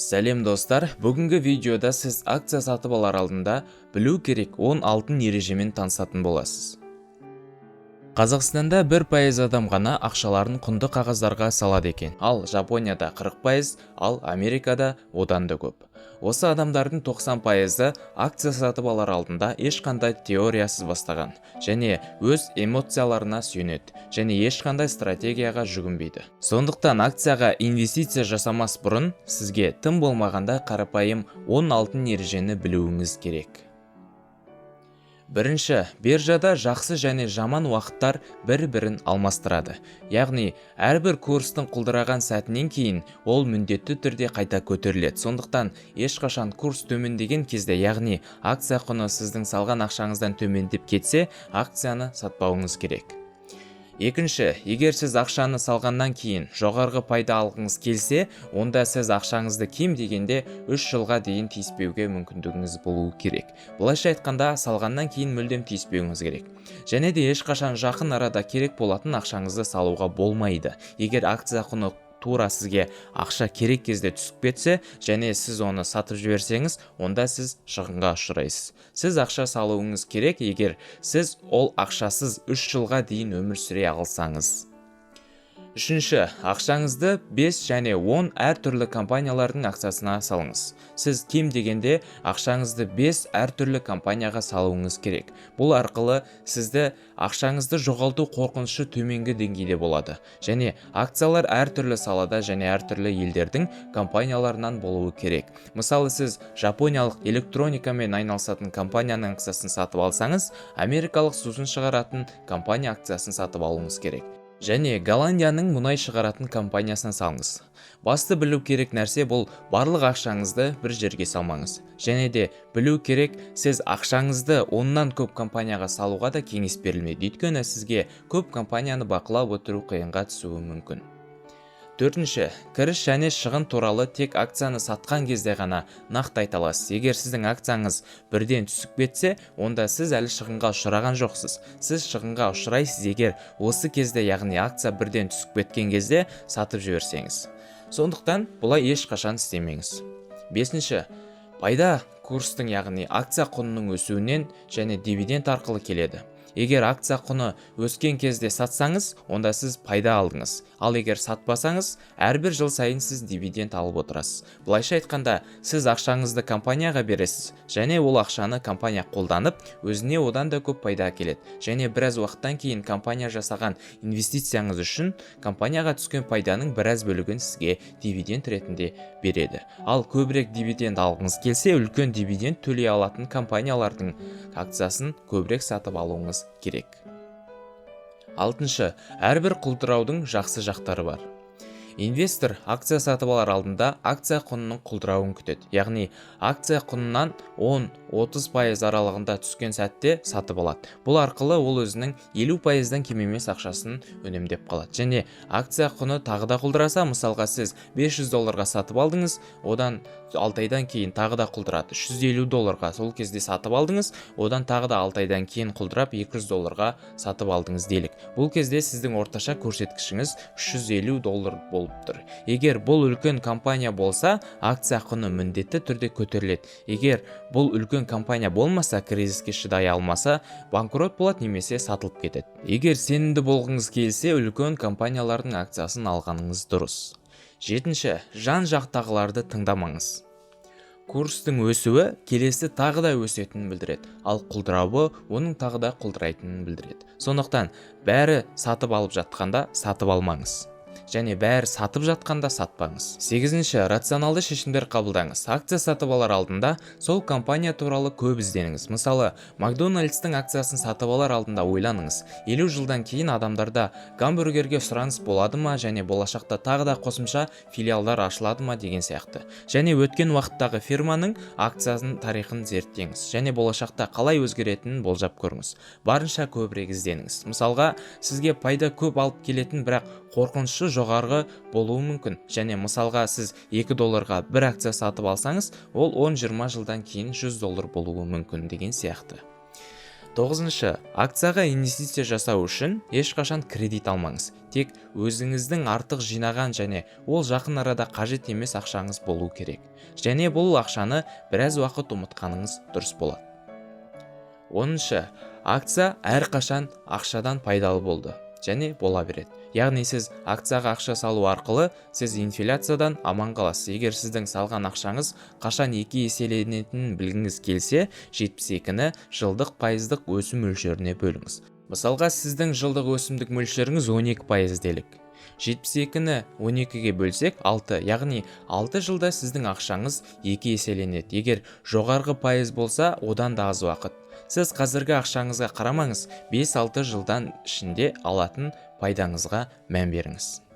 Сәлем достар, бүгінгі видеода сіз акция сатып алар алдында білу керек 10 алтын ережемен танысатын боласыз. Қазақстанда 1% адам ғана ақшаларын құнды қағаздарға салады екен, ал Жапонияда 40%, ал Америкада одан да көп. Осы адамдардың 90%-ы акция сатып алар алдында ешқандай теориясыз бастаған, және өз эмоцияларына сүйенеді, және ешқандай стратегияға жүгінбейді. Сондықтан акцияға инвестиция жасамас бұрын сізге тым болмағанда қарапайым 10 алтын ережені білуіңіз керек. Бірінші, биржада жақсы және жаман уақыттар бір-бірін алмастырады. Яғни, әрбір курстың құлдыраған сәтінен кейін ол міндетті түрде қайта көтеріледі. Сондықтан, ешқашан курс төмендеген кезде, яғни акция құны сіздің салған ақшаңыздан төмендеп кетсе, акцияны сатпауыңыз керек. Екінші, егер сіз ақшаны салғаннан кейін жоғарғы пайда алғыңыз келсе, онда сіз ақшаңызды кем дегенде 3 жылға дейін тиіспеуге мүмкіндігіңіз болуы керек. Бұлайша айтқанда, салғаннан кейін мүлдем тиіспеуіңіз керек. Және де ешқашан жақын арада керек болатын ақшаңызды салуға болмайды. Егер акция құны тура сізге ақша керек кезде түсіп кетсе, және сіз оны сатып жіберсеңіз, онда сіз шығынға ұшырайсыз. Сіз ақша салуыңыз керек, егер сіз ол ақшасыз 3 жылға дейін өмір сүре алсаңыз. Үшінші, ақшаңызды 5 және 10 әртүрлі компаниялардың акциясына салыңыз. Сіз кем дегенде ақшаңызды 5 әртүрлі компанияға салуыңыз керек. Бұл арқылы сізді ақшаңызды жоғалту қорқынышы төменгі деңгейде болады. Және акциялар әртүрлі салада және әртүрлі елдердің компанияларынан болуы керек. Мысалы, сіз жапониялық электроникамен айналысатын компанияның акциясын сатып алсаңыз, америкалық сусын шығаратын компания акциясын сатып алуыңыз керек. Және Голландияның мұнай шығаратын компаниясына салыңыз. Басты білу керек нәрсе бұл барлық ақшаңызды бір жерге салмаңыз. Және де білу керек, сіз ақшаңызды оннан көп компанияға салуға да кеңес берілмейді. Өйткені сізге көп компанияны бақылап отыру қиынға түсуі мүмкін. Төртінші, кіріс және шығын туралы тек акцияны сатқан кезде ғана нақты айта аласыз. Егер сіздің акцияңыз бірден түсіп кетсе, онда сіз әлі шығынға ұшыраған жоқсыз. Сіз шығынға ұшырайсыз егер осы кезде, яғни акция бірден түсіп кеткен кезде сатып жіберсеңіз. Сондықтан бұлай ешқашан істемеңіз. Бесінші, пайда курстың, яғни акция құнының өсуінен және дивиденд арқылы келеді. Егер акция құны өскен кезде сатсаңыз, онда сіз пайда алдыңыз. Ал егер сатпасаңыз, әрбір жыл сайын сіз дивиденд алып отырасыз. Бұлайша айтқанда, сіз ақшаңызды компанияға бересіз, және ол ақшаны компания қолданып, өзіне одан да көп пайда әкеледі. Және біраз уақыттан кейін компания жасаған инвестицияңыз үшін компанияға түскен пайданың біраз бөлігін сізге дивиденд ретінде береді. Ал көбірек дивиденд алғыңыз келсе, үлкен дивиденд төлей алатын компаниялардың акциясын көбірек сатып алуыңыз керек. Алтыншы, әрбір құлдыраудың жақсы жақтары бар. Инвестор акция сатып алар алдында акция құнының құлдырауын күтеді. Яғни, акция құнынан 10-30% аралығында түскен сәтте сатып алады. Бұл арқылы ол өзінің 50%-дан кем емес ақшасын үнемдеп қалады. Және акция құны тағы да құлдыраса, мысалға сіз $500 сатып алдыңыз, одан 6 айдан кейін тағы да құлдырады. $150 сол кезде сатып алдыңыз, одан тағы да 6 айдан кейін құлдырап $200 сатып алдыңыз делік. Бұл кезде сіздің орташа көрсеткішіңіз $350 болып тұр. Егер бұл үлкен компания болса, акция құны міндетті түрде көтеріледі. Егер бұл үлкен компания болмаса, кризиске шыдай алмаса, банкрот болады немесе сатылып кетеді. Егер сенімді болғыңыз келсе, үлкен компаниялардың акциясын алғаныңыз дұрыс. Жетінші, жан-жақтағыларды тыңдамаңыз. Курстың өсуі келесі тағы да өсетінін білдіреді, ал құлдырауы оның тағы да құлдырайтынын білдіреді. Сондықтан, бәрі сатып алып жатқанда сатып алмаңыз. Және бәрі сатып жатқанда сатпаңыз. Сегізінші, рационалды шешімдер қабылдаңыз. Акция сатып алар алдында сол компания туралы көп ізденіңіз. Мысалы, Макдональдстың акциясын сатып алар алдында ойланыңыз. 50 жылдан кейін адамдарда гамбургерге сұраныс болады ма, және болашақта тағы да қосымша филиалдар ашылады ма деген сияқты. Және өткен уақыттағы фирманың акциясының тарихын зерттеңіз. Және болашақта қалай өзгеретінін болжап көріңіз. Барынша көбірек ізденіңіз. Мысалға, сізге пайда көп алып келетін, бірақ қорқынышы жоғарғы болуы мүмкін. Және мысалға сіз $2 бір акция сатып алсаңыз, ол 10-20 жылдан кейін $100 болуы мүмкін деген сияқты. 9. Акцияға инвестиция жасау үшін ешқашан кредит алмаңыз. Тек өзіңіздің артық жинаған және ол жақын арада қажет емес ақшаңыз болу керек. Және бұл ақшаны біраз уақыт ұмытқаныңыз дұрыс болады. 10. Акция әрқашан ақшадан пайдалы болды және бола береді. Яғни сіз акцияға ақша салу арқылы сіз инфляциядан аман қаласыз. Егер сіздің салған ақшаңыз қашан 2 еселенетінін білгіңіз келсе, 72-ні жылдық пайыздық өсім мөлшеріне бөліңіз. Мысалға, сіздің жылдық өсімдік мөлшеріңіз 12% делік. 72-ні 12-ге бөлсек 6, яғни 6 жылда сіздің ақшаңыз 2 еселенеді. Егер жоғарғы пайыз болса, одан да аз уақыт. Сіз қазіргі ақшаңызға қарамаңыз, 5-6 жылдан ішінде алатын пайдаңызға мән беріңіз.